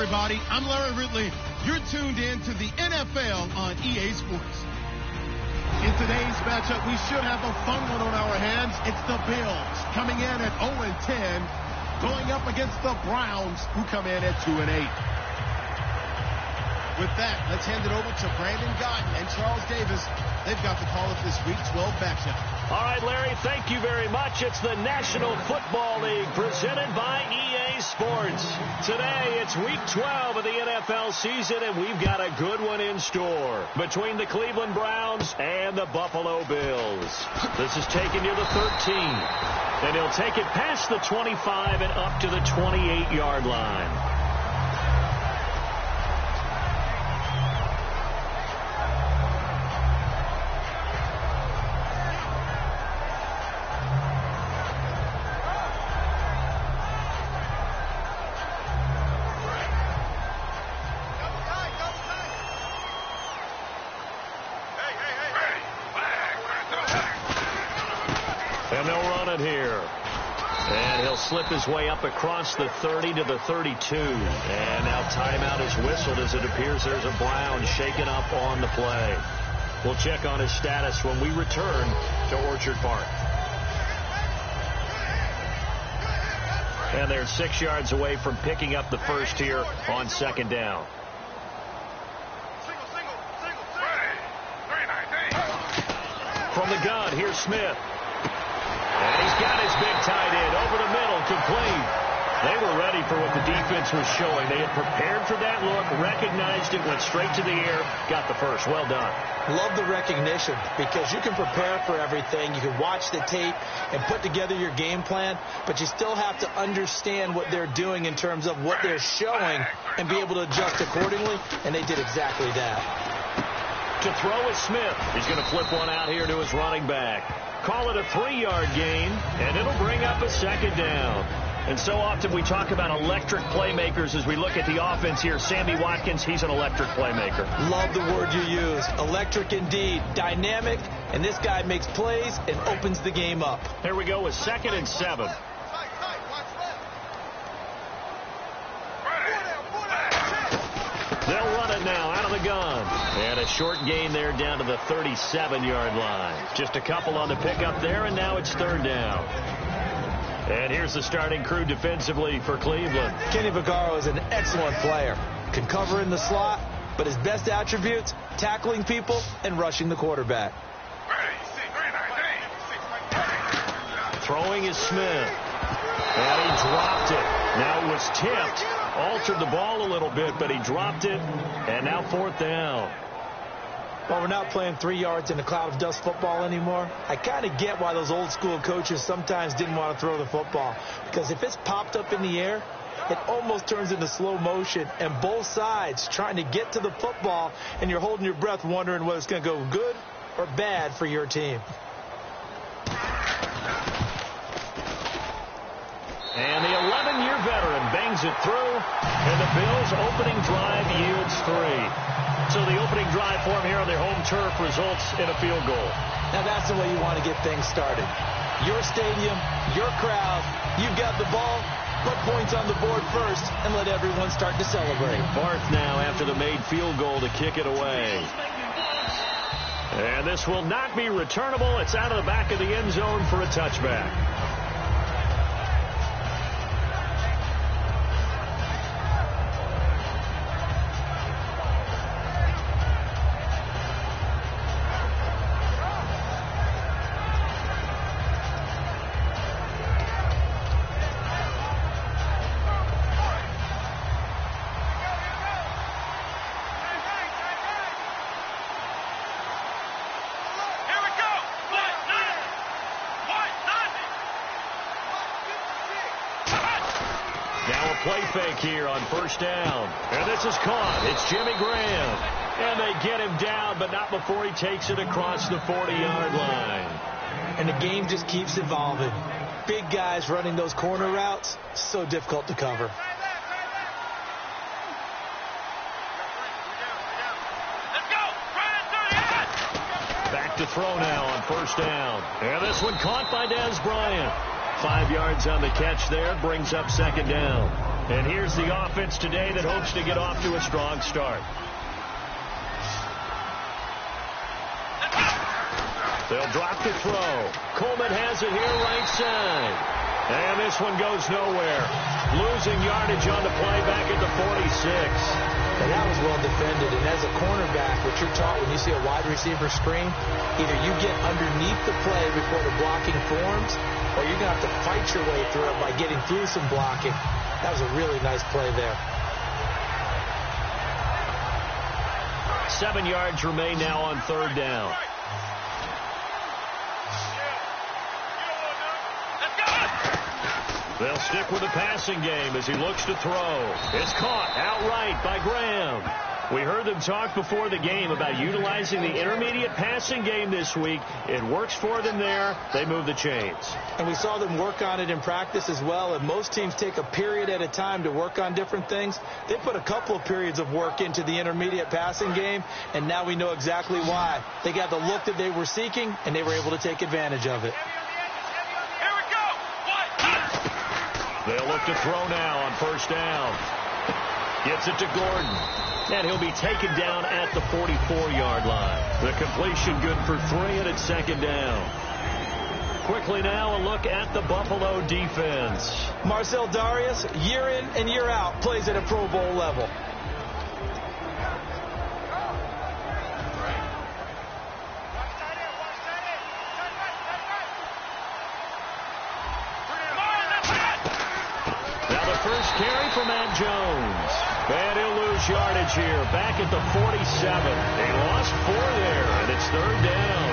everybody. I'm Larry Ridley. You're tuned in to the NFL on EA Sports. In today's matchup, we should have a fun one on our hands. It's the Bills coming in at 0-10, going up against the Browns, who come in at 2-8. With that, let's hand it over to Brandon Godden and Charles Davis. They've got the call of this Week 12 matchup. All right, Larry, thank you very much. It's the National Football League presented by EA Sports. Today, it's Week 12 of the NFL season, and we've got a good one in store between the Cleveland Browns and the Buffalo Bills. This is taking you to 13, and he'll take it past the 25 and up to the 28-yard line. And they'll run it here. And he'll slip his way up across the 30 to the 32. And now timeout is whistled as it appears there's a Brown shaken up on the play. We'll check on his status when we return to Orchard Park. And they're 6 yards away from picking up the first here on second down. From the gun, here's Smith. And he's got his big tight end over the middle, complete. They were ready for what the defense was showing. They had prepared for that look, recognized it, went straight to the air, got the first. Well done. Love the recognition because you can prepare for everything. You can watch the tape and put together your game plan, but you still have to understand what they're doing in terms of what they're showing and be able to adjust accordingly, and they did exactly that. To throw is Smith. He's going to flip one out here to his running back. Call it a 3-yard gain, and it'll bring up a second down. And so often we talk about electric playmakers as we look at the offense here. Sammy Watkins, he's an electric playmaker. Love the word you use. Electric indeed. Dynamic, and this guy makes plays and opens the game up. Here we go with 2nd and 7. They'll run it now out of the gun. And a short gain there down to the 37-yard line. Just a couple on the pickup there, and now it's 3rd down. And here's the starting crew defensively for Cleveland. Kenny Vaccaro is an excellent player. Can cover in the slot, but his best attributes, tackling people and rushing the quarterback. Throwing is Smith. And he dropped it. Now it was tipped. Altered the ball a little bit, but he dropped it. And now 4th down. Well, we're not playing 3 yards in a cloud of dust football anymore. I kind of get why those old school coaches sometimes didn't want to throw the football. Because if it's popped up in the air, it almost turns into slow motion. And both sides trying to get to the football, and you're holding your breath wondering whether it's going to go good or bad for your team. And the 11-year veteran bangs it through, and the Bills' opening drive yields 3. So the opening drive for them here on their home turf results in a field goal. Now that's the way you want to get things started. Your stadium, your crowd, you've got the ball, put points on the board first, and let everyone start to celebrate. Barth now after the made field goal to kick it away. And this will not be returnable. It's out of the back of the end zone for a touchback. Play fake here on 1st down. And this is caught. It's Jimmy Graham. And they get him down, but not before he takes it across the 40-yard line. And the game just keeps evolving. Big guys running those corner routes, so difficult to cover. Back to throw now on 1st down. And this one caught by Dez Bryant. 5 yards on the catch there, brings up 2nd down. And here's the offense today that hopes to get off to a strong start. They'll drop the throw. Coleman has it here right side. And this one goes nowhere. Losing yardage on the play back at the 46. And that was well defended. And as a cornerback, what you're taught when you see a wide receiver screen, either you get underneath the play before the blocking forms, or you're going to have to fight your way through it by getting through some blocking. That was a really nice play there. 7 yards remain now on third down. They'll stick with the passing game as he looks to throw. It's caught outright by Graham. We heard them talk before the game about utilizing the intermediate passing game this week. It works for them there. They move the chains. And we saw them work on it in practice as well. And most teams take a period at a time to work on different things. They put a couple of periods of work into the intermediate passing game, and now we know exactly why. They got the look that they were seeking, and they were able to take advantage of it. They'll look to throw now on first down. Gets it to Gordon. And he'll be taken down at the 44-yard line. The completion good for 3, and it's second down. Quickly now, a look at the Buffalo defense. Marcel Darius, year in and year out, plays at a Pro Bowl level. First carry for Matt Jones. And he'll lose yardage here. Back at the 47. They lost 4 there, and it's third down.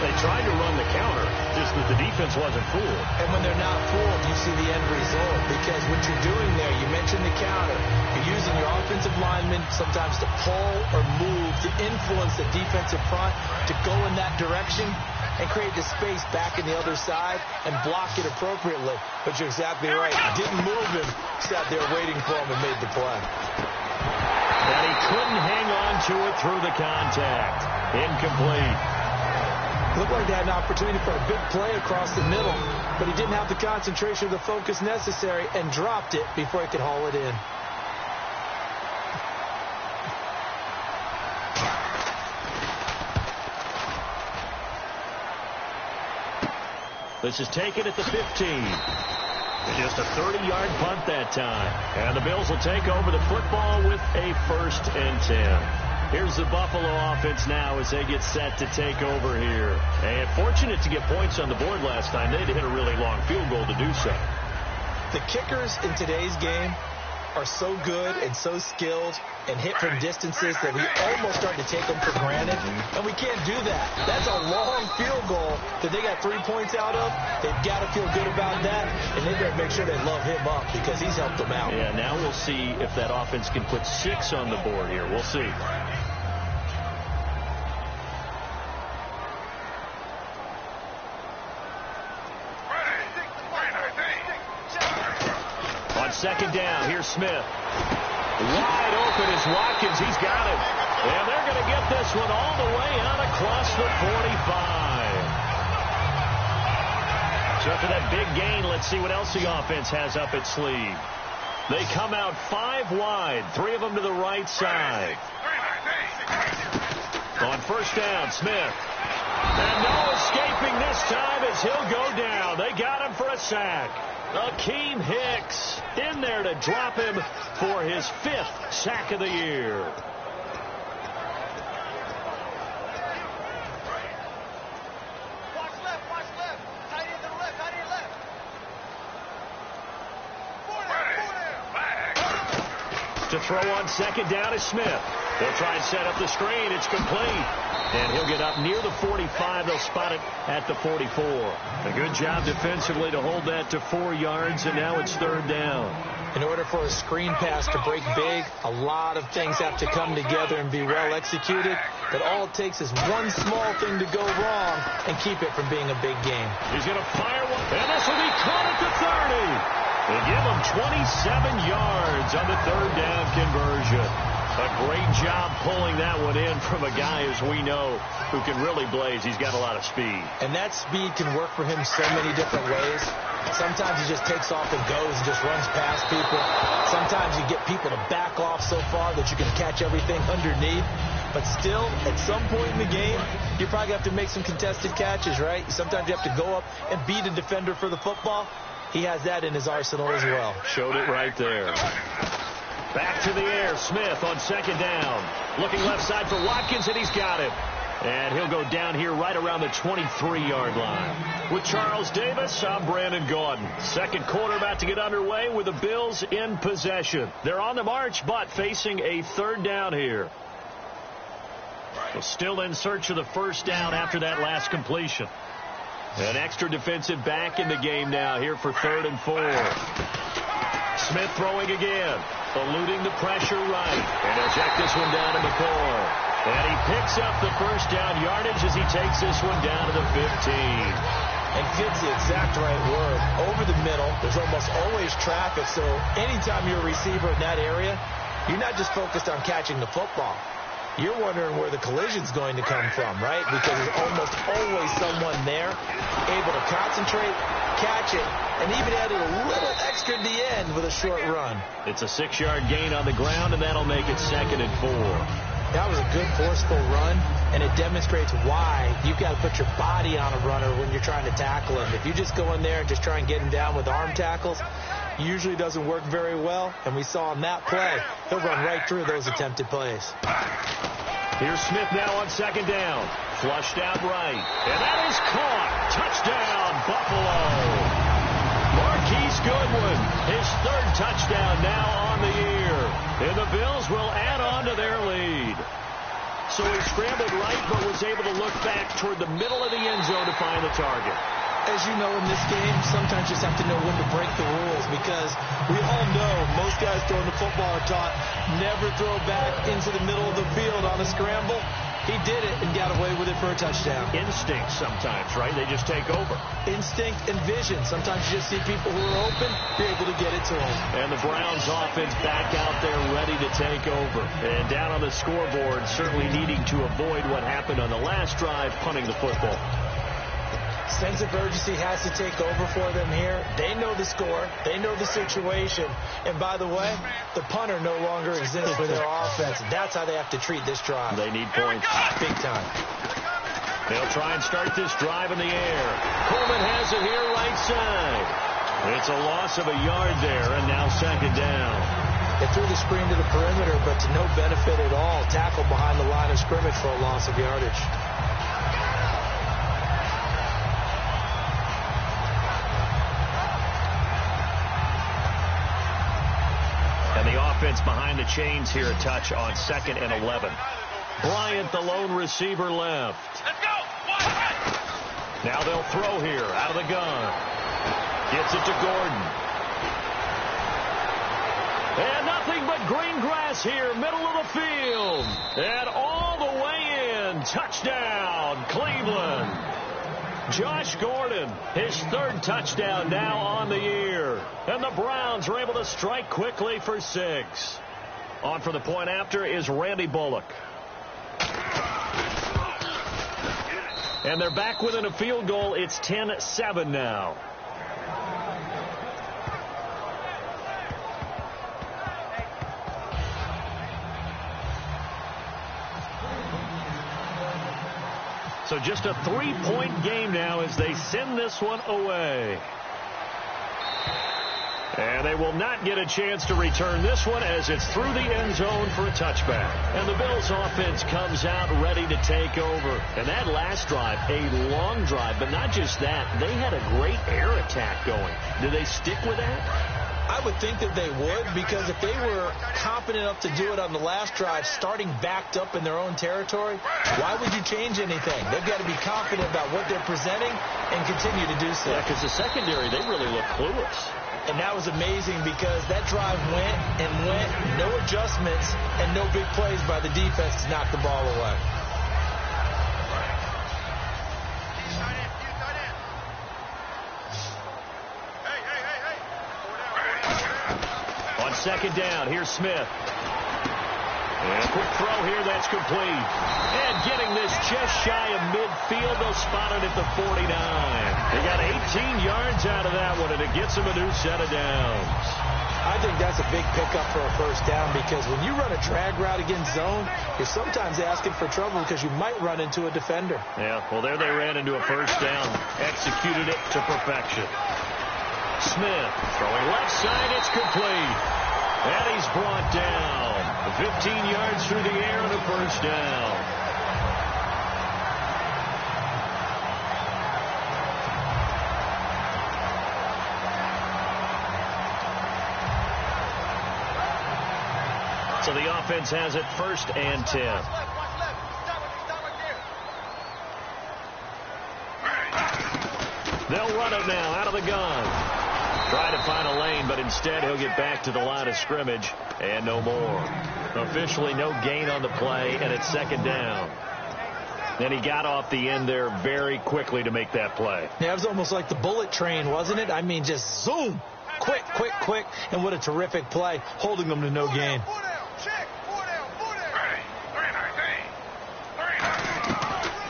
They tried to run the counter, just that the defense wasn't fooled. And when they're not fooled, you see the end result. Because what you're doing there, you mentioned the counter. You're using your offensive linemen sometimes to pull or move to influence the defensive front to go in that direction and create the space back in the other side and block it appropriately. But you're exactly right. Didn't move him. Sat there waiting for him and made the play. And he couldn't hang on to it through the contact. Incomplete. Looked like they had an opportunity for a big play across the middle, but he didn't have the concentration or the focus necessary and dropped it before he could haul it in. This is taken at the 15. Just a 30-yard punt that time. And the Bills will take over the football with a 1st and 10. Here's the Buffalo offense now as they get set to take over here. And fortunate to get points on the board last time. They had to hit a really long field goal to do so. The kickers in today's game are so good and so skilled and hit from distances that we almost start to take them for granted, and we can't do that. That's a long field goal that they got 3 points out of. They've got to feel good about that, and they better make sure they love him up because he's helped them out. Yeah, now we'll see if that offense can put 6 on the board here. We'll see. Second down, here's Smith. Wide open is Watkins. He's got it. And they're going to get this one all the way out across the 45. So after that big gain, let's see what else the offense has up its sleeve. They come out 5 wide, 3 of them to the right side. On first down, Smith. And no escaping this time as he'll go down. They got him for a sack. Akeem Hicks in there to drop him for his 5th sack of the year. Watch left. Tight end to the left, tight end left. To throw on second down is Smith. They'll try and set up the screen. It's complete. And he'll get up near the 45. They'll spot it at the 44. A good job defensively to hold that to 4 yards, and now it's third down. In order for a screen pass to break big, a lot of things have to come together and be well executed. But all it takes is one small thing to go wrong and keep it from being a big game. He's going to fire one, and this will be caught at the 30. They give him 27 yards on the third down conversion. A great job pulling that one in from a guy, as we know, who can really blaze. He's got a lot of speed. And that speed can work for him so many different ways. Sometimes he just takes off and goes and just runs past people. Sometimes you get people to back off so far that you can catch everything underneath. But still, at some point in the game, you probably have to make some contested catches, right? Sometimes you have to go up and beat a defender for the football. He has that in his arsenal as well. Showed it right there. Back to the air. Smith on second down. Looking left side for Watkins, and he's got him. And he'll go down here right around the 23-yard line. With Charles Davis, I'm Brandon Gaudin. Second quarter about to get underway with the Bills in possession. They're on the march, but facing a third down here. So still in search of the first down after that last completion. An extra defensive back in the game now here for 3rd and 4. Smith throwing again. Eluding the pressure right. And he'll check this one down to McCoy. And he picks up the first down yardage as he takes this one down to the 15. And fits the exact right word. Over the middle, there's almost always traffic. So anytime you're a receiver in that area, you're not just focused on catching the football. You're wondering where the collision's going to come from, right? Because there's almost always someone there able to concentrate, catch it, and even add a little extra at the end with a short run. It's a 6-yard gain on the ground, and that'll make it 2nd and 4. That was a good forceful run, and it demonstrates why you've got to put your body on a runner when you're trying to tackle him. If you just go in there and just try and get him down with arm tackles, usually doesn't work very well, and we saw on that play, he'll run right through those attempted plays. Here's Smith now on second down. Flushed out right. And that is caught. Touchdown, Buffalo. Marquise Goodwin, his 3rd touchdown now on the year. And the Bills will add on to their lead. So he scrambled right, but was able to look back toward the middle of the end zone to find the target. As you know, in this game, sometimes you just have to know when to break the rules, because we all know most guys throwing the football are taught never throw back into the middle of the field on a scramble. He did it and got away with it for a touchdown. Instinct sometimes, right? They just take over. Instinct and vision. Sometimes you just see people who are open, you're able to get it to them. And the Browns offense back out there ready to take over. And down on the scoreboard, certainly needing to avoid what happened on the last drive, punting the football. Sense of urgency has to take over for them here. They know the score. They know the situation. And by the way, the punter no longer exists for their offense. That's how they have to treat this drive. They need points. Big time. They'll try and start this drive in the air. Coleman has it here right side. It's a loss of a yard there, and now 2nd down. They threw the screen to the perimeter, but to no benefit at all. Tackle behind the line of scrimmage for a loss of yardage. And the offense behind the chains here a touch on 2nd and 11. Bryant, the lone receiver, left. Let's go. Now they'll throw here out of the gun. Gets it to Gordon. And nothing but green grass here, middle of the field. And all the way in. Touchdown, Cleveland. Josh Gordon, his 3rd touchdown now on the year. And the Browns are able to strike quickly for 6. On for the point after is Randy Bullock. And they're back within a field goal. It's 10-7 now. So just a 3-point game now as they send this one away. And they will not get a chance to return this one as it's through the end zone for a touchback. And the Bills offense comes out ready to take over. And that last drive, a long drive, but not just that. They had a great air attack going. Do they stick with that? I would think that they would, because if they were confident enough to do it on the last drive, starting backed up in their own territory, why would you change anything? They've got to be confident about what they're presenting and continue to do so. Yeah, because the secondary, they really look clueless. And that was amazing because that drive went and went, no adjustments, and no big plays by the defense to knock the ball away. On 2nd down, here's Smith. And a quick throw here, that's complete. And getting this just shy of midfield, they'll spot it at the 49. They got 18 yards out of that one, and it gets them a new set of downs. I think that's a big pickup for a first down, because when you run a drag route against zone, you're sometimes asking for trouble because you might run into a defender. Yeah, well, there they ran into a first down. Executed it to perfection. Smith throwing left side, it's complete. And he's brought down. 15 yards through the air and a first down. So the offense has it 1st and 10. They'll run it now out of the gun. Try to find a lane, but instead he'll get back to the line of scrimmage and no more. Officially no gain on the play, and it's 2nd down. And he got off the end there very quickly to make that play. Yeah, it was almost like the bullet train, wasn't it? I mean, just zoom. Quick, quick, quick. And what a terrific play, holding them to no gain.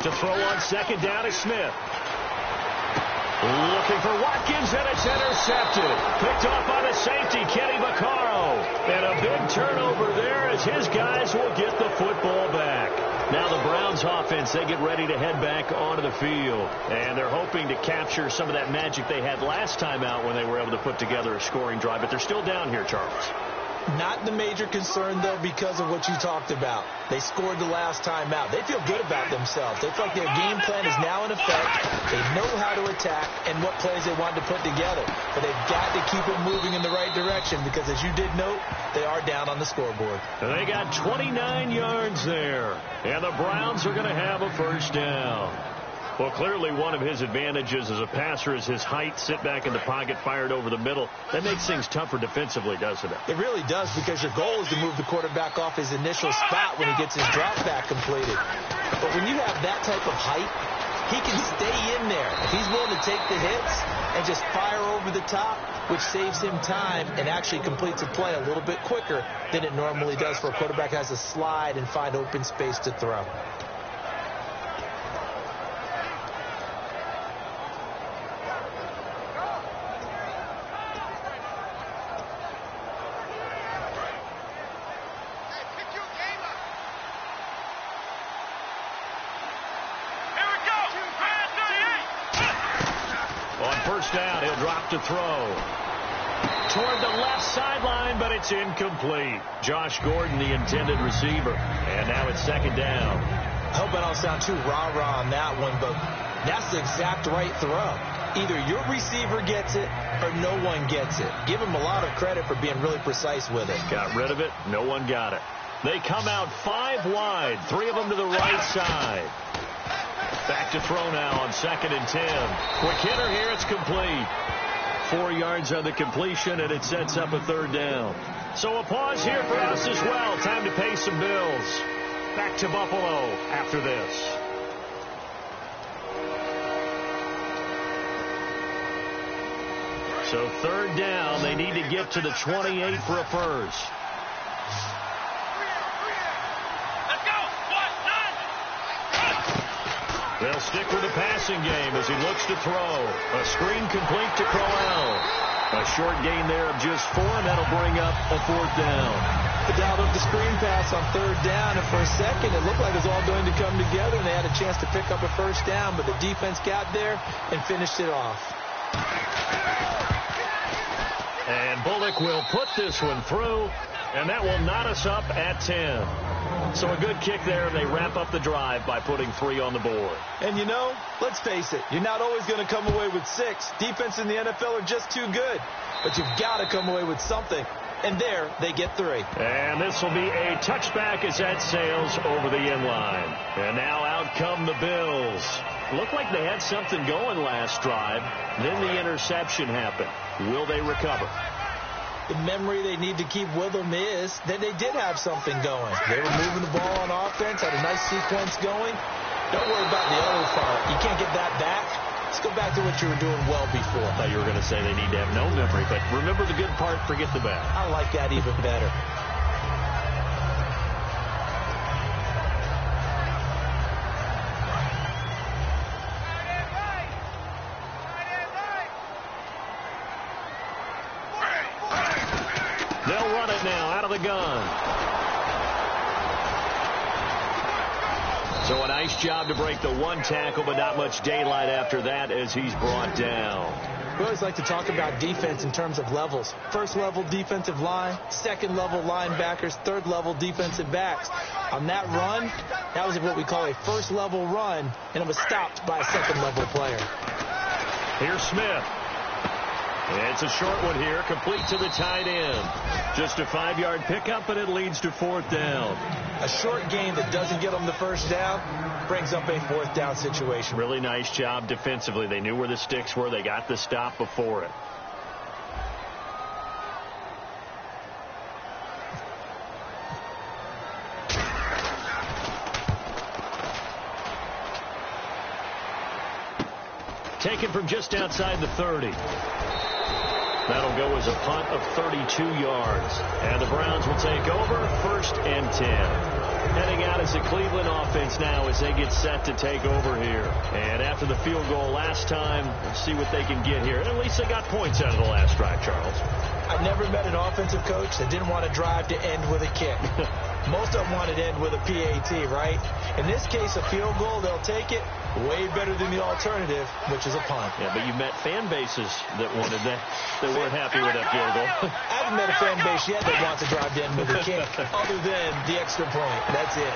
To throw on 2nd down is Smith. Looking for Watkins, and it's intercepted. Picked off by the safety, Kenny Vaccaro. And a big turnover there as his guys will get the football back. Now the Browns offense, they get ready to head back onto the field. And they're hoping to capture some of that magic they had last time out when they were able to put together a scoring drive. But they're still down here, Charles. Not the major concern, though, because of what you talked about. They scored the last time out. They feel good about themselves. They feel like their game plan is now in effect. They know how to attack and what plays they want to put together. But they've got to keep it moving in the right direction because, as you did note, they are down on the scoreboard. They got 29 yards there. And the Browns are going to have a first down. Well, clearly one of his advantages as a passer is his height, sit back in the pocket, fired over the middle. That makes things tougher defensively, doesn't it? It really does, because your goal is to move the quarterback off his initial spot when he gets his drop back completed. But when you have that type of height, he can stay in there. If he's willing to take the hits and just fire over the top, which saves him time and actually completes a play a little bit quicker than it normally does for a quarterback who has to slide and find open space to throw. Down, he'll drop to throw toward the left sideline, but it's incomplete. Josh Gordon, the intended receiver, and now it's 2nd down. I hope I don't sound too rah-rah on that one, but that's the exact right throw. Either your receiver gets it or no one gets it. Give him a lot of credit for being really precise with it. Got rid of it. No one got it. They come out 5 wide, 3 of them to the right side. Back to throw now on 2nd and 10. Quick hitter here, it's complete. 4 yards on the completion, and it sets up a 3rd down. So a pause here for us as well. Time to pay some bills. Back to Buffalo after this. So 3rd down, they need to get to the 28 for a first. They'll stick with the passing game as he looks to throw. A screen complete to Crowell. A short gain there of just 4, and that'll bring up a 4th down. The dialed up the screen pass on 3rd down, and for a second it looked like it was all going to come together, and they had a chance to pick up a first down, but the defense got there and finished it off. And Bullock will put this one through, and that will knot us up at 10. So a good kick there, and they wrap up the drive by putting 3 on the board. And you know, let's face it, you're not always going to come away with 6. Defense in the NFL are just too good. But you've got to come away with something. And there, they get 3. And this will be a touchback as that sails over the end line. And now out come the Bills. Looked like they had something going last drive. Then the interception happened. Will they recover? The memory they need to keep with them is that they did have something going. They were moving the ball on offense, had a nice sequence going. Don't worry about the other part. You can't get that back. Let's go back to what you were doing well before. I thought you were going to say they need to have no memory, but remember the good part, forget the bad. I like that even better. run it now out of the gun. So a nice job to break the one tackle, but not much daylight after that as he's brought down. We always like to talk about defense in terms of levels. First level defensive line, second level linebackers, third level defensive backs. On that run, that was what we call a first level run, and it was stopped by a second level player. Here's Smith. It's a short one here, complete to the tight end. Just a 5-yard pickup, and it leads to 4th down. A short game that doesn't get them the first down brings up a 4th down situation. Really nice job defensively. They knew where the sticks were. They got the stop before it. Taken from just outside the 30. That'll go as a punt of 32 yards. And the Browns will take over 1st and 10. Heading out as a Cleveland offense now as they get set to take over here. And after the field goal last time, see what they can get here. At least they got points out of the last drive, Charles. I've never met an offensive coach that didn't want to drive to end with a kick. Most of them wanted to end with a PAT, right? In this case, a field goal, they'll take it. Way better than the alternative, which is a punt. Yeah, but you met fan bases that wanted that, that weren't happy with that field goal. I haven't met a fan base yet that wants to drive to end with a kick, other than the extra point. That's it.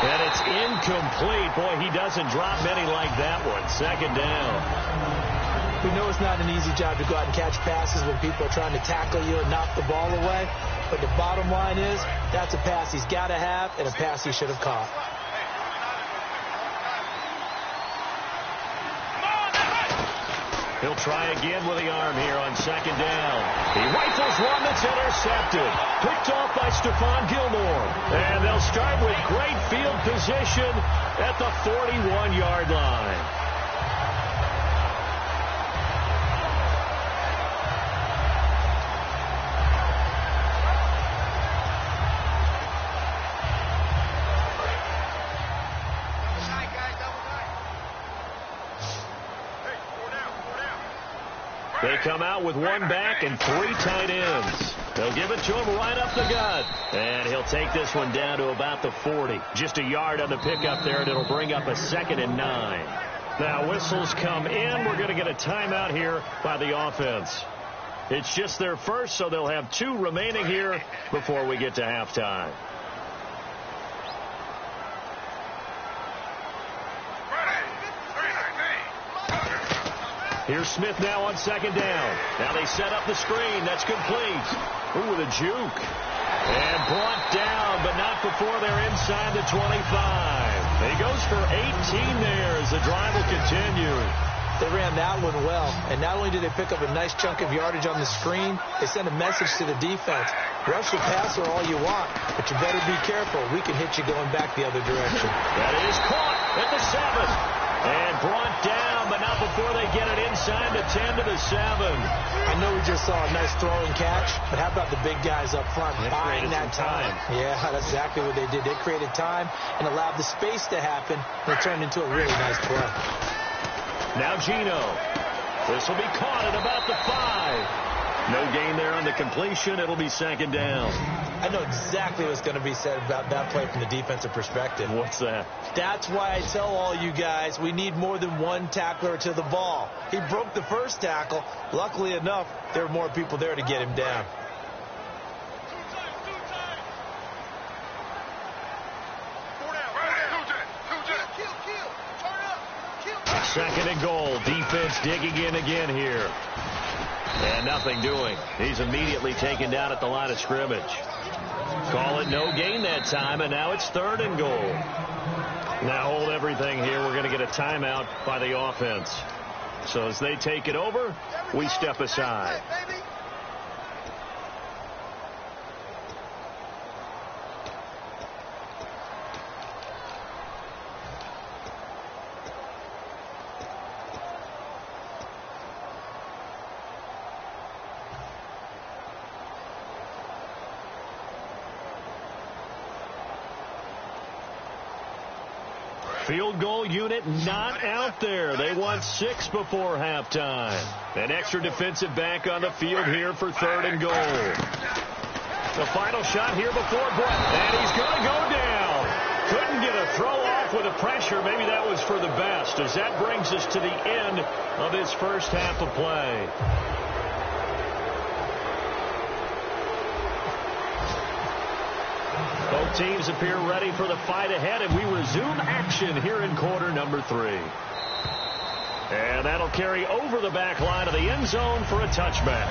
And it's incomplete. Boy, he doesn't drop many like that one. 2nd down. We know it's not an easy job to go out and catch passes when people are trying to tackle you and knock the ball away. But the bottom line is, that's a pass he's got to have and a pass he should have caught. He'll try again with the arm here on 2nd down. He rifles one that's intercepted. Picked off by Stephon Gilmore. And they'll start with great field position at the 41-yard line. They come out with one back and 3 tight ends. They'll give it to him right up the gut. And he'll take this one down to about the 40. Just a yard on the pickup there, and it'll bring up a 2nd and 9. Now whistles come in. We're going to get a timeout here by the offense. It's just their first, so they'll have 2 remaining here before we get to halftime. Here's Smith now on 2nd down. Now they set up the screen. That's complete. Ooh, with a juke. And brought down, but not before they're inside the 25. He goes for 18 there as the drive will continue. They ran that one well. And not only did they pick up a nice chunk of yardage on the screen, they sent a message to the defense. Rush the passer all you want, but you better be careful. We can hit you going back the other direction. That is caught at the 7. And brought down, but not before they get it inside the 10 to the 7. I know we just saw a nice throw and catch, but how about the big guys up front buying that time? Yeah, that's exactly what they did. They created time and allowed the space to happen, and it turned into a really nice play. Now Gino. This will be caught at about the 5. No gain there on the completion. It'll be 2nd down. I know exactly what's going to be said about that play from the defensive perspective. What's that? That's why I tell all you guys we need more than one tackler to the ball. He broke the first tackle. Luckily enough, there were more people there to get him down. Second and goal. Defense digging in again here. And nothing doing. He's immediately taken down at the line of scrimmage. Call it no gain that time, and now it's 3rd and goal. Now hold everything here. We're going to get a timeout by the offense. So as they take it over, we step aside. Field goal unit not out there. They want 6 before halftime. An extra defensive back on the field here for 3rd and goal. The final shot here before break. And he's going to go down. Couldn't get a throw off with the pressure. Maybe that was for the best, as that brings us to the end of this first half of play. Both teams appear ready for the fight ahead, and we resume action here in quarter number 3. And that'll carry over the back line of the end zone for a touchback.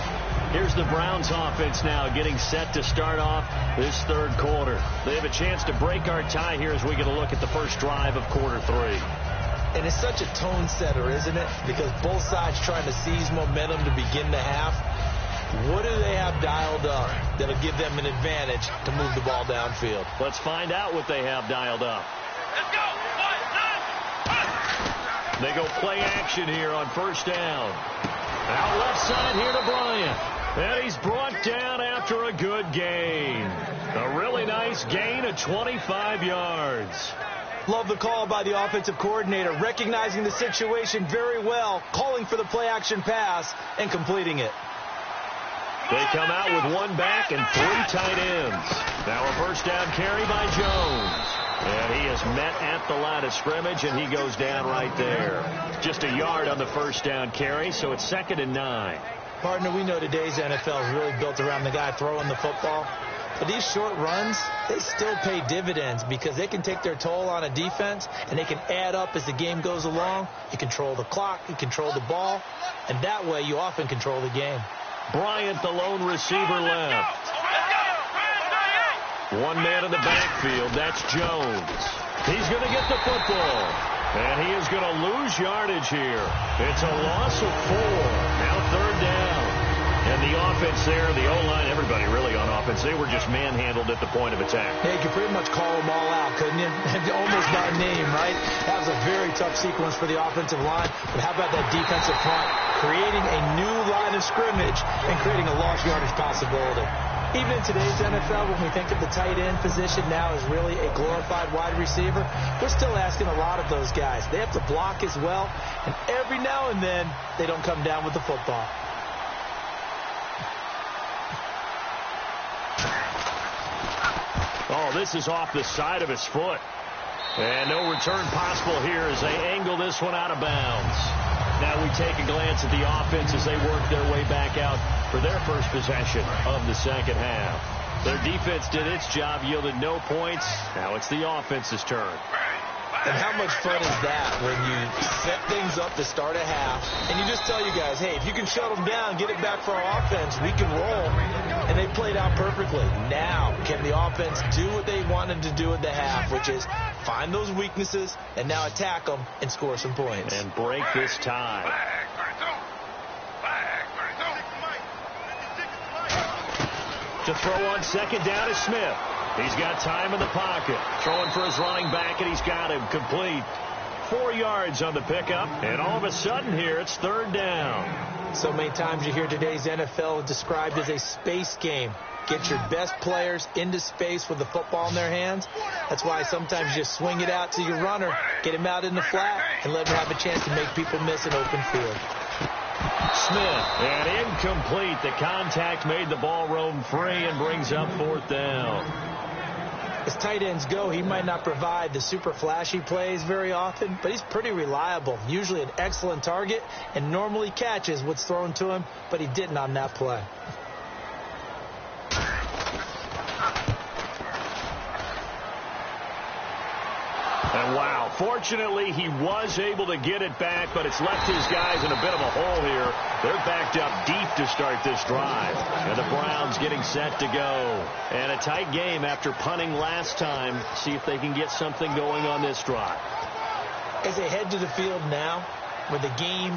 Here's the Browns offense now getting set to start off this third quarter. They have a chance to break our tie here as we get a look at the first drive of quarter 3. And it's such a tone setter, isn't it? Because both sides trying to seize momentum to begin the half. What do they have dialed up that'll give them an advantage to move the ball downfield? Let's find out what they have dialed up. Let's go. They go play action here on first down. Out left side here to Bryant. And he's brought down after a good gain. A really nice gain of 25 yards. Love the call by the offensive coordinator, recognizing the situation very well, calling for the play action pass, and completing it. They come out with one back and 3 tight ends. Now a first down carry by Jones. And he is met at the line of scrimmage, and he goes down right there. Just a yard on the first down carry, so it's 2nd and 9. Partner, we know today's NFL is really built around the guy throwing the football. But these short runs, they still pay dividends because they can take their toll on a defense, and they can add up as the game goes along. You control the clock, you control the ball, and that way you often control the game. Bryant, the lone receiver, left. One man in the backfield, that's Jones. He's going to get the football. And he is going to lose yardage here. It's a loss of 4. Now 3rd down. And the offense there, the O-line, everybody really on offense, they were just manhandled at the point of attack. Yeah, you could pretty much call them all out, couldn't you? Almost by name, right? That was a very tough sequence for the offensive line. But how about that defensive front? Creating a new line of scrimmage and creating a lost yardage possibility. Even in today's NFL, when we think of the tight end position now as really a glorified wide receiver, we're still asking a lot of those guys. They have to block as well, and every now and then, they don't come down with the football. Oh, this is off the side of his foot. And no return possible here as they angle this one out of bounds. Now we take a glance at the offense as they work their way back out for their first possession of the second half. Their defense did its job, yielded no points. Now it's the offense's turn. And how much fun is that when you set things up to start a half and you just tell you guys, hey, if you can shut them down, get it back for our offense, we can roll. And they played out perfectly. Now, can the offense do what they wanted to do at the half, which is find those weaknesses and now attack them and score some points. And break this tie. To throw on second down is Smith. He's got time in the pocket. Throwing for his running back, and he's got him complete. 4 yards on the pickup, and all of a sudden here it's 3rd down. So many times you hear today's NFL described as a space game. Get your best players into space with the football in their hands. That's why sometimes you just swing it out to your runner, get him out in the flat, and let him have a chance to make people miss an open field. Smith, and incomplete. The contact made the ball roam free and brings up 4th down. As tight ends go, he might not provide the super flashy plays very often, but he's pretty reliable. Usually an excellent target and normally catches what's thrown to him, but he didn't on that play. And wow, fortunately he was able to get it back, but it's left his guys in a bit of a hole here. They're backed up deep to start this drive. And the Browns getting set to go. And a tight game after punting last time. See if they can get something going on this drive. As they head to the field now, with the game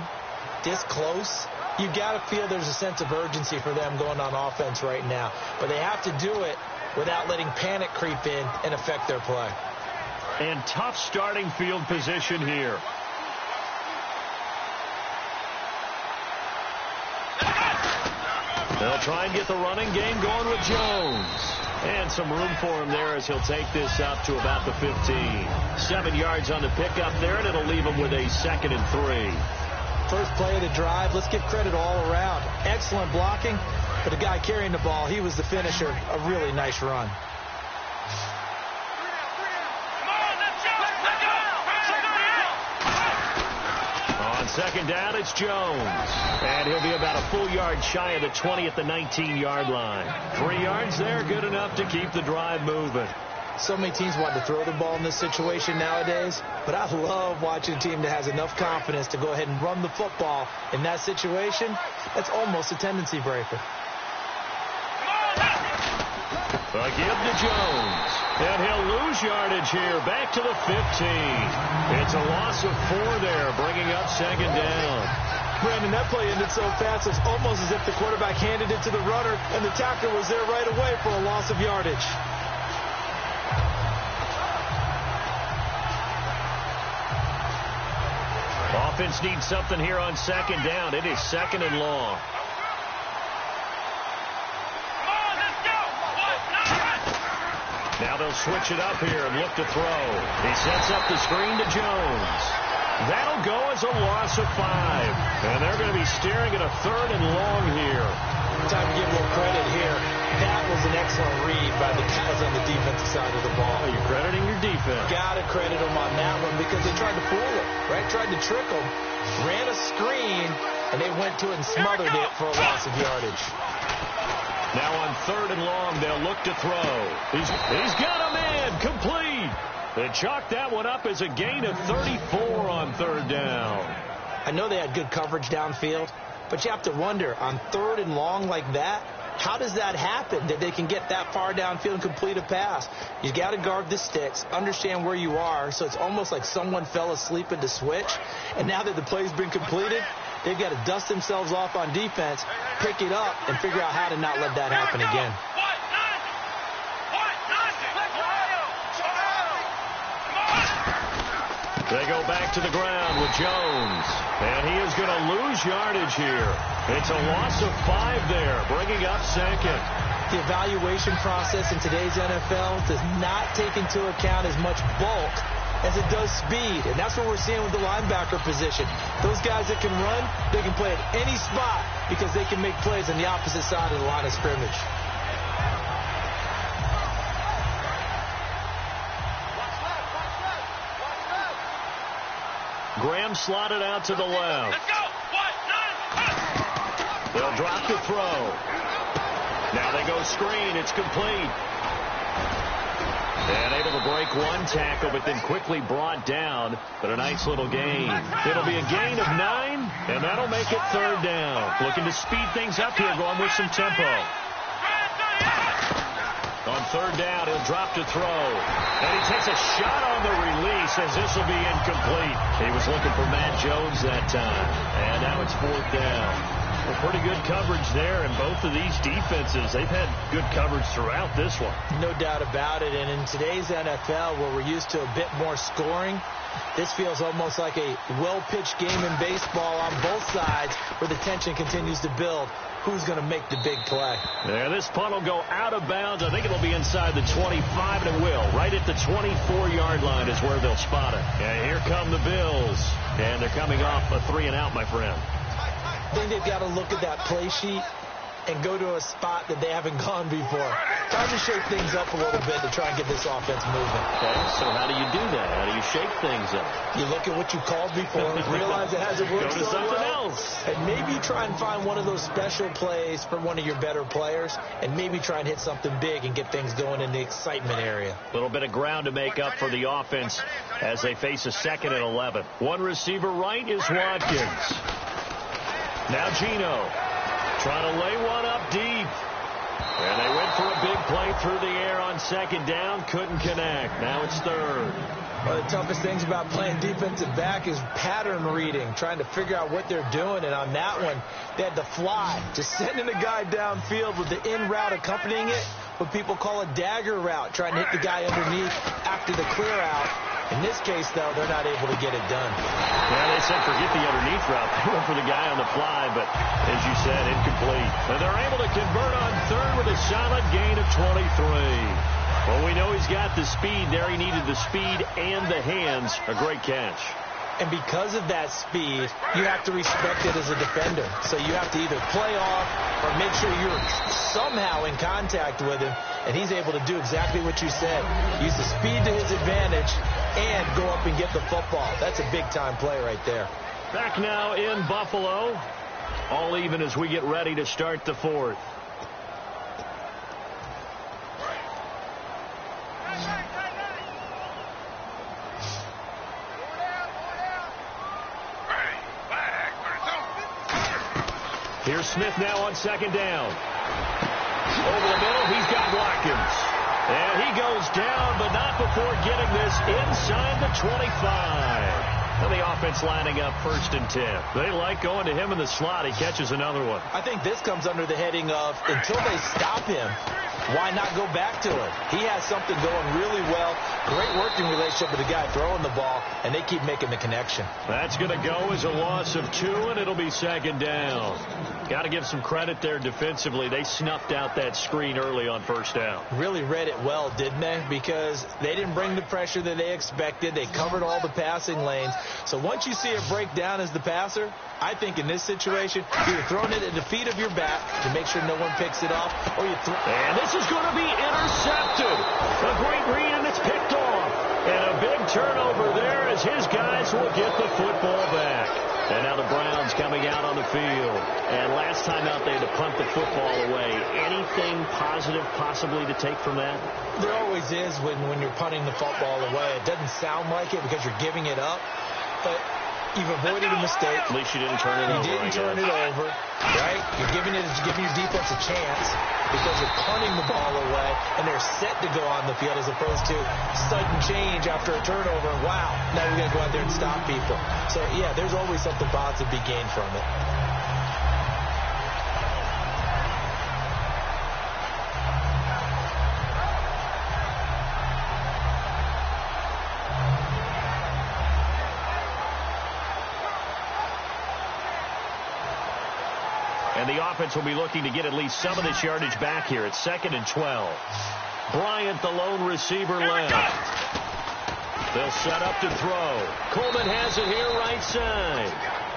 this close, you've got to feel there's a sense of urgency for them going on offense right now. But they have to do it without letting panic creep in and affect their play. And tough starting field position here. They'll try and get the running game going with Jones. And some room for him there as he'll take this up to about the 15. 7 yards on the pickup there, and it'll leave him with a 2nd and 3. first play of the drive. Let's give credit all around. Excellent blocking, but the guy carrying the ball, he was the finisher. A really nice run. On second down, it's Jones. And he'll be about a full yard shy of the 20 at the 19-yard line. 3 yards there, good enough to keep the drive moving. So many teams want to throw the ball in this situation nowadays, but I love watching a team that has enough confidence to go ahead and run the football in that situation. That's almost a tendency breaker. A give to Jones. And he'll lose yardage here, back to the 15. It's a loss of 4 there, bringing up second down. Brandon, that play ended so fast, it's almost as if the quarterback handed it to the runner, and the tackler was there right away for a loss of yardage. Offense needs something here on second down. It is second and long. Now they'll switch it up here and look to throw. He sets up the screen to Jones. That'll go as a loss of 5. And they're going to be staring at a third and long here. Time to give a little credit here. That was an excellent read by the guys on the defensive side of the ball. Oh, you're crediting your defense. Got to credit them on that one because they tried to fool him, right? Tried to trick him. Ran a screen, and they went to it and smothered it for a loss of yardage. Now on third and long, they'll look to throw. He's got a man, complete. They chalked that one up as a gain of 34 on third down. I know they had good coverage downfield, but you have to wonder, on third and long like that, how does that happen, that they can get that far downfield and complete a pass? You got to guard the sticks, understand where you are, so it's almost like someone fell asleep at the switch, and now that the play's been completed, they've got to dust themselves off on defense, pick it up, and figure out how to not let that happen again. They go back to the ground with Jones, and he is going to lose yardage here. It's a loss of 5 there, bringing up second. The evaluation process in today's NFL does not take into account as much bulk as it does speed, and that's what we're seeing with the linebacker position. Those guys that can run, they can play at any spot because they can make plays on the opposite side of the line of scrimmage. Graham slotted out to the left. They'll drop to throw. Now they go screen. It's complete. And able to break one tackle, but then quickly brought down. But a nice little gain. It'll be a gain of 9, and that'll make it third down. Looking to speed things up here, going with some tempo. On third down, he'll drop to throw. And he takes a shot on the release as this will be incomplete. He was looking for Matt Jones that time. And now it's fourth down. Well, pretty good coverage there, and both of these defenses, they've had good coverage throughout this one. No doubt about it, and in today's NFL, where we're used to a bit more scoring, this feels almost like a well-pitched game in baseball on both sides where the tension continues to build. Who's going to make the big play? Yeah, this punt will go out of bounds. I think it'll be inside the 25, and it will. Right at the 24-yard line is where they'll spot it. And here come the Bills, and they're coming off a 3-and-out, my friend. I think they've got to look at that play sheet and go to a spot that they haven't gone before. Time to shake things up a little bit to try and get this offense moving. Okay, so how do you do that? How do you shake things up? You look at what you called before, realize it hasn't worked so something well, else. And maybe try and find one of those special plays for one of your better players, and maybe try and hit something big and get things going in the excitement area. A little bit of ground to make up for the offense as they face a 2nd and 11. One receiver right is Watkins. Now Gino trying to lay one up deep. And they went for a big play through the air on second down. Couldn't connect. Now it's third. One of the toughest things about playing defensive back is pattern reading, trying to figure out what they're doing. And on that one, they had to fly, just sending a guy downfield with the in route accompanying it, what people call a dagger route, trying to hit the guy underneath after the clear out. In this case, though, they're not able to get it done. Yeah, they said forget the underneath route. They went for the guy on the fly, but as you said, incomplete. And they're able to convert on third with a solid gain of 23. Well, we know he's got the speed there. He needed the speed and the hands. A great catch. And because of that speed, you have to respect it as a defender. So you have to either play off or make sure you're somehow in contact with him, and he's able to do exactly what you said. Use the speed to his advantage and go up and get the football. That's a big-time play right there. Back now in Buffalo. All even as we get ready to start the fourth. Here's Smith now on second down. Over the middle, he's got Watkins. And he goes down, but not before getting this inside the 25. And the offense lining up 1st and 10. They like going to him in the slot. He catches another one. I think this comes under the heading of until they stop him, why not go back to it? He has something going really well. Great working relationship with the guy throwing the ball, and they keep making the connection. That's going to go as a loss of 2, and it'll be 2nd down. Got to give some credit there defensively. They snuffed out that screen early on 1st down. Really read it well, didn't they? Because they didn't bring the pressure that they expected. They covered all the passing lanes. So once you see it break down as the passer, I think in this situation, you're throwing it at the feet of your back to make sure no one picks it off, or you throw. And this is going to be intercepted. A great read, and it's picked off. And a big turnover there as his guys will get the football back. And now the Browns coming out on the field. And last time out, they had to punt the football away. Anything positive possibly to take from that? There always is when you're punting the football away. It doesn't sound like it because you're giving it up, but you've avoided a mistake. At least you didn't turn it over. You didn't turn it over, right? You're giving your defense a chance because you're punting the ball away, and they're set to go on the field as opposed to sudden change after a turnover. And wow, now we got to go out there and stop people. So, yeah, there's always something positive to be gained from it. And the offense will be looking to get at least some of this yardage back here. It's 2nd and 12. Bryant, the lone receiver, left. They'll set up to throw. Coleman has it here right side.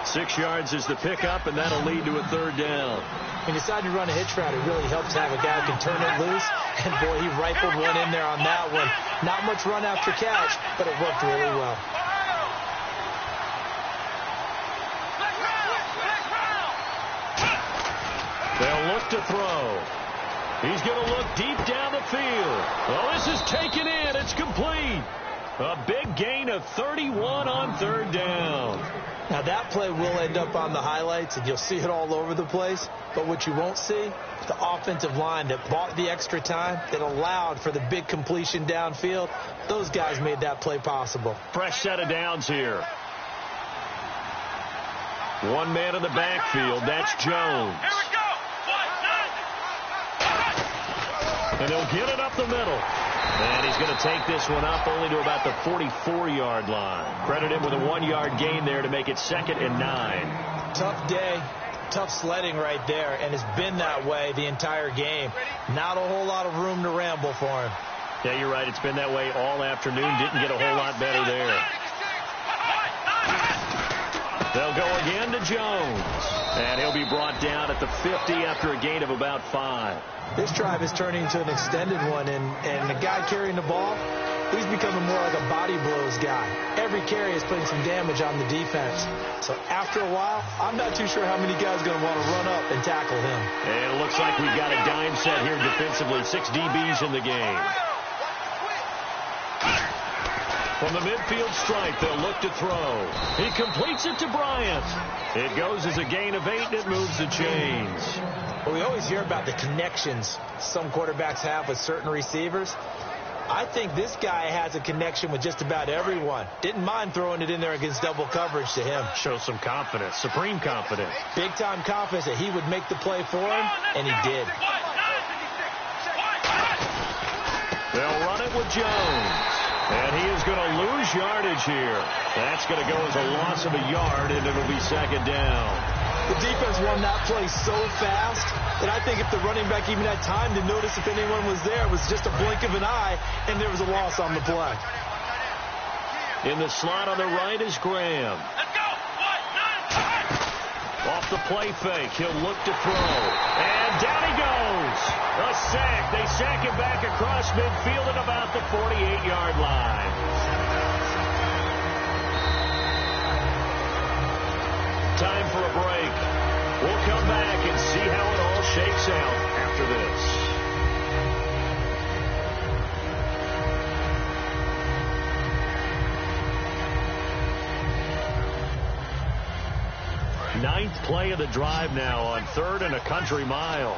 6 yards is the pickup, and that'll lead to a 3rd down. When you decide to run a hitch route, it really helps to have a guy who can turn it loose. And, boy, he rifled one in there on that one. Not much run after catch, but it worked really well. They'll look to throw. He's going to look deep down the field. Oh, this is taken in. It's complete. A big gain of 31 on 3rd down. Now, that play will end up on the highlights, and you'll see it all over the place. But what you won't see, the offensive line that bought the extra time, that allowed for the big completion downfield, those guys made that play possible. Fresh set of downs here. One man in the backfield. That's Jones. Here we go. And he'll get it up the middle. And he's going to take this one up only to about the 44-yard line. Credit him with a 1-yard gain there to make it 2nd and 9. Tough day, tough sledding right there, and it's been that way the entire game. Not a whole lot of room to ramble for him. Yeah, you're right. It's been that way all afternoon. Didn't get a whole lot better there. They'll go again to Jones. And he'll be brought down at the 50 after a gain of about 5. This drive is turning into an extended one, and the guy carrying the ball, he's becoming more like a body blows guy. Every carry is putting some damage on the defense. So after a while, I'm not too sure how many guys are going to want to run up and tackle him. And it looks like we've got a dime set here defensively. 6 DBs in the game. From the midfield stripe, they'll look to throw. He completes it to Bryant. It goes as a gain of 8, and it moves the chains. Well, we always hear about the connections some quarterbacks have with certain receivers. I think this guy has a connection with just about everyone. Didn't mind throwing it in there against double coverage to him. Shows some confidence, supreme confidence. Big-time confidence that he would make the play for him, and he did. They'll run it with Jones. And he is going to lose yardage here. That's going to go as a loss of a yard, and it'll be 2nd down. The defense won that play so fast that I think if the running back even had time to notice if anyone was there, it was just a blink of an eye, and there was a loss on the play. In the slot on the right is Graham. Let's go. 1, 9, 5. Off the play fake, he'll look to throw. And down he goes. A sack. They sack him back across midfield at about the 48-yard line. Time for a break. We'll come back and see how it all shakes out after this. Ninth play of the drive now on 3rd and a country mile.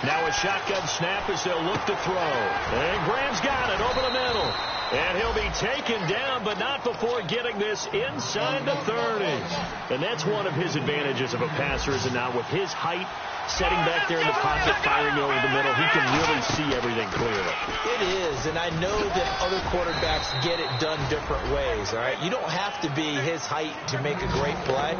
Now a shotgun snap as they'll look to throw. And Graham's got it over the middle. And he'll be taken down, but not before getting this inside the 30. And that's one of his advantages of a passer, is it not? With his height, setting back there in the pocket, firing over the middle, he can really see everything clearly. It is, and I know that other quarterbacks get it done different ways, all right? You don't have to be his height to make a great play.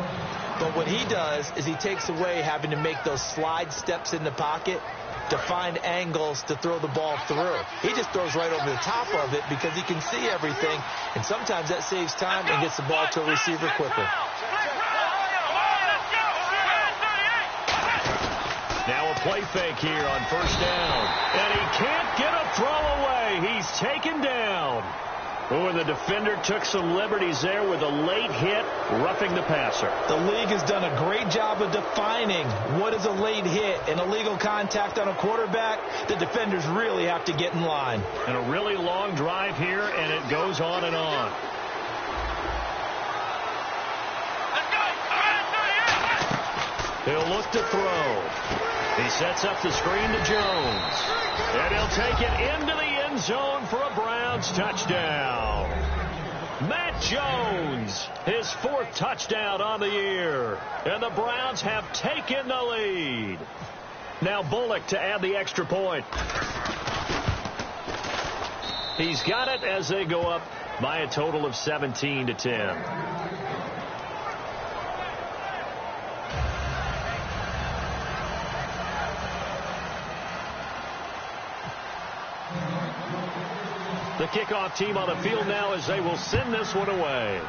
But what he does is he takes away having to make those slide steps in the pocket to find angles to throw the ball through. He just throws right over the top of it because he can see everything, and sometimes that saves time and gets the ball to a receiver quicker. Now a play fake here on 1st down. And he can't get a throw away. He's taken down. Oh, and the defender took some liberties there with a late hit, roughing the passer. The league has done a great job of defining what is a late hit and illegal contact on a quarterback. The defenders really have to get in line. And a really long drive here, and it goes on and on. He'll look to throw. He sets up the screen to Jones. And he'll take it into the end zone for a Browns touchdown. Matt Jones, his 4th touchdown on the year. And the Browns have taken the lead. Now Bullock to add the extra point. He's got it as they go up by a total of 17-10. The kickoff team on the field now as they will send this one away.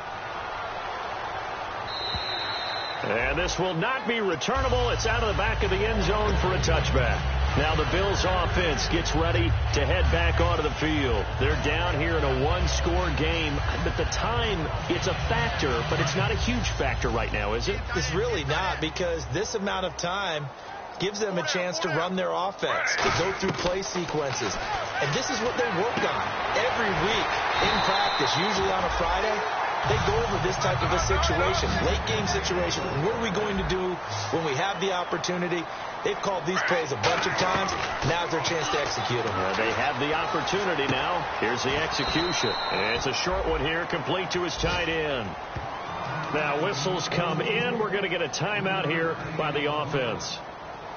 And this will not be returnable. It's out of the back of the end zone for a touchback. Now the Bills offense gets ready to head back onto the field. They're down here in a 1-score game. At the time, it's a factor, but it's not a huge factor right now, is it? It's really not, because this amount of time gives them a chance to run their offense, to go through play sequences. And this is what they work on every week in practice, usually on a Friday. They go over this type of a situation, late game situation. What are we going to do when we have the opportunity? They've called these plays a bunch of times. Now's their chance to execute them. They have the opportunity now. Here's the execution. And it's a short one here, complete to his tight end. Now whistles come in. We're going to get a timeout here by the offense.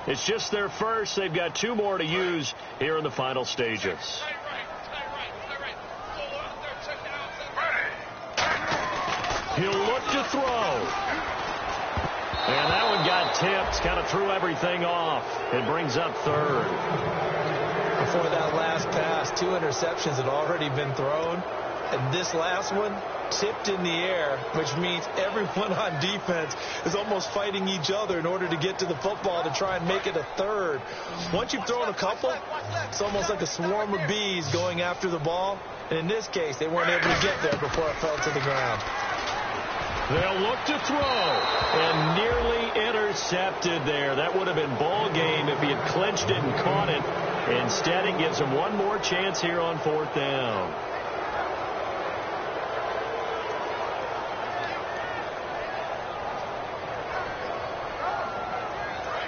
It's just their first. They've got 2 more to use here in the final stages. He'll look to throw. And that one got tipped. Kind of threw everything off. It brings up 3rd. Before that last pass, 2 interceptions had already been thrown. And this last one tipped in the air, which means everyone on defense is almost fighting each other in order to get to the football to try and make it a 3rd. Once you've thrown a couple, it's almost like a swarm of bees going after the ball. And in this case, they weren't able to get there before it fell to the ground. They'll look to throw, and nearly intercepted there. That would have been ball game if he had clinched it and caught it. Instead, it gives him one more chance here on 4th down.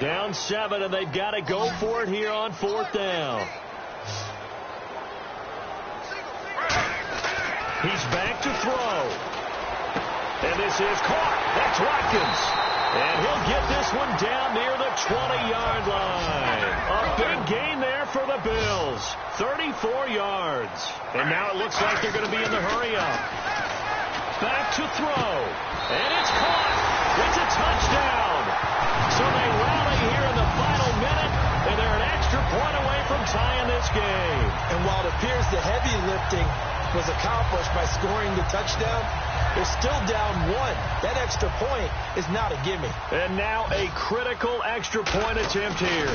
Down 7, and they've got to go for it here on 4th down. He's back to throw. And this is caught. That's Watkins. And he'll get this one down near the 20-yard line. A big gain there for the Bills. 34 yards. And now it looks like they're going to be in the hurry-up. Back to throw. And it's caught. It's a touchdown. So they rally here in the final minute, and they're an extra point away from tying this game. And while it appears the heavy lifting was accomplished by scoring the touchdown, they're still down 1. That extra point is not a gimme. And now a critical extra point attempt here.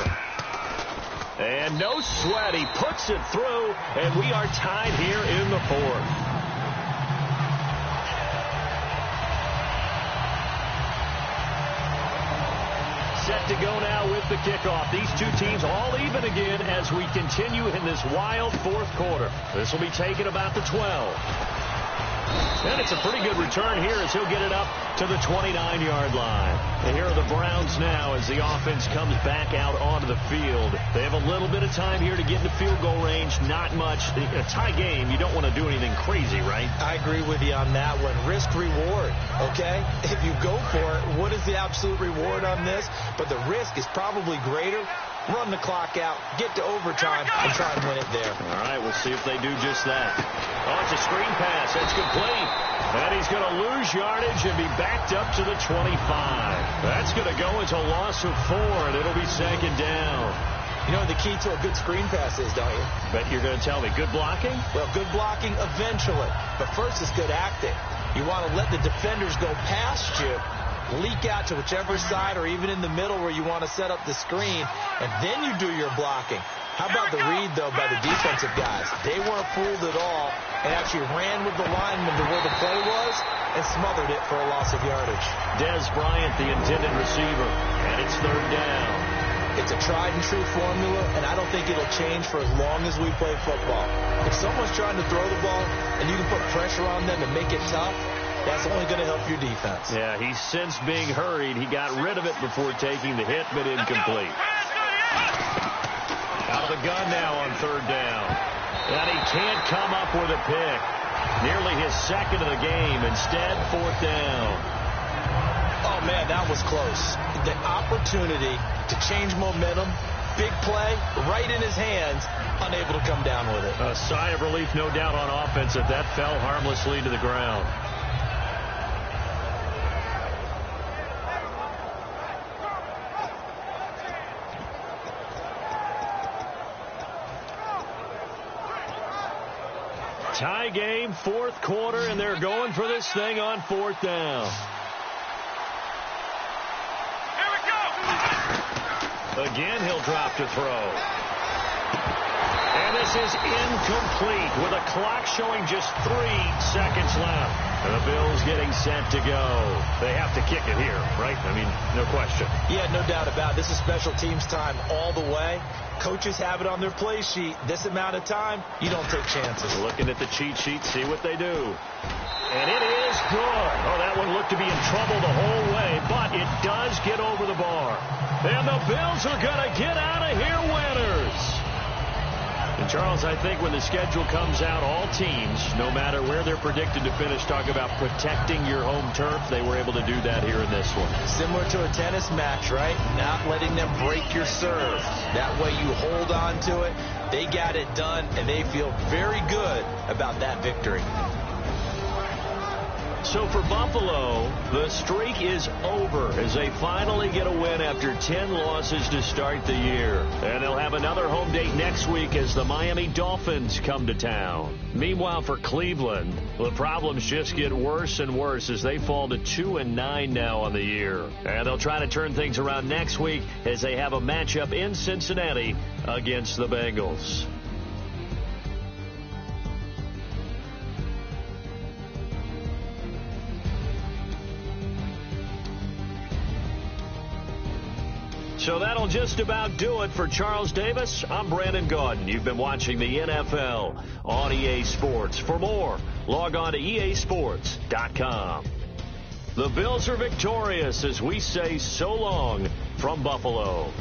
And no sweat. He puts it through, and we are tied here in the 4th. Set to go now with the kickoff. These two teams all even again as we continue in this wild 4th quarter. This will be taken about the 12. And it's a pretty good return here as he'll get it up to the 29-yard line. And here are the Browns now as the offense comes back out onto the field. They have a little bit of time here to get into field goal range. Not much. In a tie game, you don't want to do anything crazy, right? I agree with you on that one. Risk-reward, okay? If you go for it, what is the absolute reward on this? But the risk is probably greater. Run the clock out, get to overtime, and try and win it there. All right, we'll see if they do just that. Oh, it's a screen pass. That's complete. And he's going to lose yardage and be backed up to the 25. That's going to go as a loss of 4, and it'll be 2nd down. You know what the key to a good screen pass is, don't you? Bet you're going to tell me. Good blocking? Well, good blocking eventually. But first it's good acting. You want to let the defenders go past you, leak out to whichever side or even in the middle where you want to set up the screen, and then you do your blocking. How about the read, though, by the defensive guys? They weren't fooled at all and actually ran with the lineman to where the play was and smothered it for a loss of yardage. Des Bryant, the intended receiver, and it's 3rd down. It's a tried-and-true formula, and I don't think it'll change for as long as we play football. If someone's trying to throw the ball and you can put pressure on them and make it tough, that's only going to help your defense. Yeah, he's since being hurried. He got rid of it before taking the hit, but incomplete. Out of the gun now on 3rd down. And he can't come up with a pick. Nearly his 2nd of the game. Instead, 4th down. Oh, man, that was close. The opportunity to change momentum, big play, right in his hands, unable to come down with it. A sigh of relief, no doubt, on offense if that fell harmlessly to the ground. Tie game, 4th quarter, and they're going for this thing on 4th down. Here we go. Again, he'll drop to throw. And this is incomplete with a clock showing just 3 seconds left. And the Bills getting set to go. They have to kick it here, right? I mean, no question. Yeah, no doubt about it. This is special teams time all the way. Coaches have it on their play sheet. This amount of time, you don't take chances. Looking at the cheat sheet, see what they do. And it is good. Oh, that one looked to be in trouble the whole way, but it does get over the bar. And the Bills are going to get out of here winners. And, Charles, I think when the schedule comes out, all teams, no matter where they're predicted to finish, talk about protecting your home turf. They were able to do that here in this one. Similar to a tennis match, right? Not letting them break your serve. That way you hold on to it. They got it done, and they feel very good about that victory. So for Buffalo, the streak is over as they finally get a win after 10 losses to start the year. And they'll have another home date next week as the Miami Dolphins come to town. Meanwhile, for Cleveland, the problems just get worse and worse as they fall to 2-9 now on the year. And they'll try to turn things around next week as they have a matchup in Cincinnati against the Bengals. So that'll just about do it for Charles Davis. I'm Brandon Gaudin. You've been watching the NFL on EA Sports. For more, log on to easports.com. The Bills are victorious as we say so long from Buffalo.